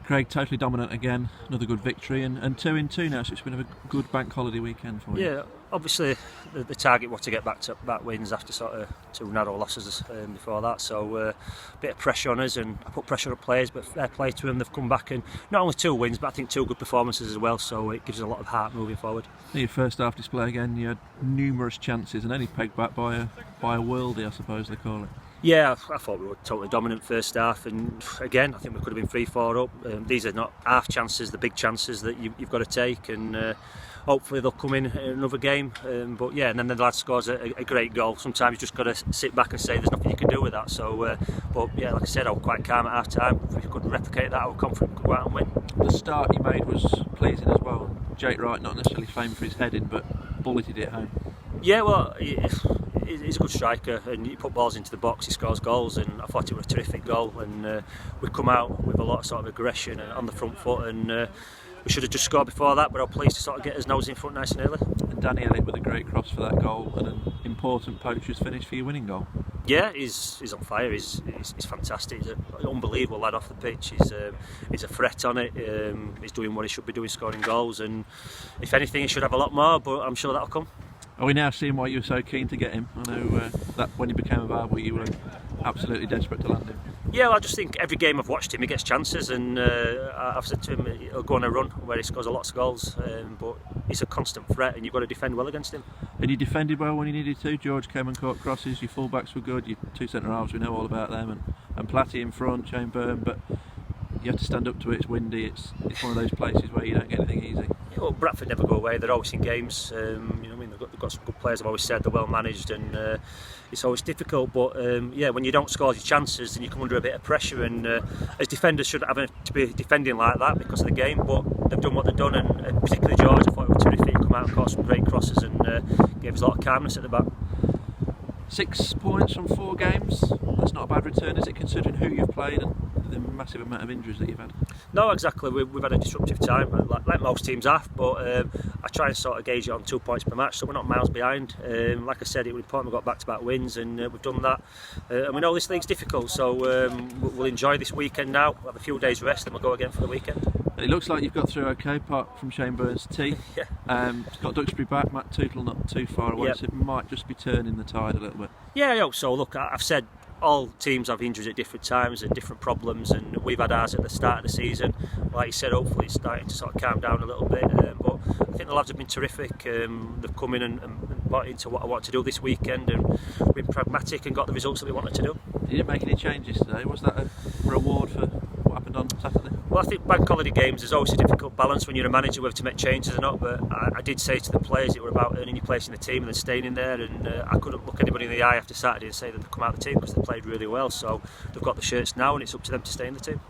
Craig, totally dominant again, another good victory, and 2-2 now, so it's been a good bank holiday weekend for you. Yeah, obviously the target was to get back wins after sort of 2 narrow losses before that, so a bit of pressure on us, and I put pressure on players, but fair play to them, they've come back, and not only 2 wins, but I think 2 good performances as well, so it gives us a lot of heart moving forward. In your first half display again, you had numerous chances and only pegged back by a worldie, I suppose they call it. Yeah, I thought we were totally dominant first half, and again I think we could have been 3-4 up. These are not half chances, the big chances that you've got to take, and hopefully they'll come in another game. But yeah, and then the lad scores a great goal. Sometimes you just got to sit back and say there's nothing you can do with that. So, but yeah, like I said, I was quite calm at half time. If we could replicate that, I was confident we could go out and win. The start you made was pleasing as well. Jake Wright, not necessarily famed for his heading, but bulleted it home. Yeah, well, he's a good striker, and he put balls into the box, he scores goals, and I thought it was a terrific goal. And we come out with a lot of sort of aggression on the front foot, and we should have just scored before that, but I'm pleased to sort of get his nose in front nice and early. And Danny Elliott with a great cross for that goal, and an important poacher's finish for your winning goal. Yeah, he's on fire. He's fantastic. He's an unbelievable lad off the pitch. He's a threat on it. He's doing what he should be doing, scoring goals. And if anything, he should have a lot more. But I'm sure that'll come. Are we now seeing why you were so keen to get him? I know that when he became available, you were absolutely desperate to land him. Yeah, well, I just think every game I've watched him, he gets chances, and I've said to him he'll go on a run where he scores a lot of goals. But he's a constant threat, and you've got to defend well against him. And you defended well when you needed to. George came and caught crosses. Your full-backs were good. Your 2 centre-halves, we know all about them, and Platty in front, Shane Byrne. But you have to stand up to it. It's windy. It's one of those places where you don't get anything easy. Yeah, well, Bradford never go away. They're always in games. They've got some good players. I've always said they're well managed, and it's always difficult. But yeah, when you don't score your chances, then you come under a bit of pressure. And as defenders, shouldn't have to be defending like that because of the game. But they've done what they've done, and particularly George, I thought it was terrific. He come out and caught some great crosses, and gave us a lot of calmness at the back. 6 points from 4 games. That's not a bad return, is it, considering who you've played and the massive amount of injuries that you've had? No, exactly. We've had a disruptive time, like most teams have, but I try and sort of gauge it on 2 points per match, so we're not miles behind. Like I said, it was important we got back-to-back wins, and we've done that. And we know this league's difficult, so we'll enjoy this weekend now. We'll have a few days rest, and we'll go again for the weekend. It looks like you've got through okay, apart from Shane Byrne's teeth. Yeah. It's got Duxbury back, Matt Tootle not too far away, so it might just be turning the tide a little bit. Yeah, I hope so. Look, I've said all teams have injuries at different times and different problems, and we've had ours at the start of the season. Like you said, hopefully it's starting to sort of calm down a little bit, but I think the lads have been terrific. They've come in and bought into what I want to do this weekend, and been pragmatic and got the results that we wanted to do. You didn't make any changes today. Was that a reward for what happened on Saturday? Well, I think bank holiday games, there's always a difficult balance when you're a manager whether to make changes or not, but I did say to the players it were about earning your place in the team and then staying in there, and I couldn't look anybody in the eye after Saturday and say that they've come out of the team because they played really well, so they've got the shirts now and it's up to them to stay in the team.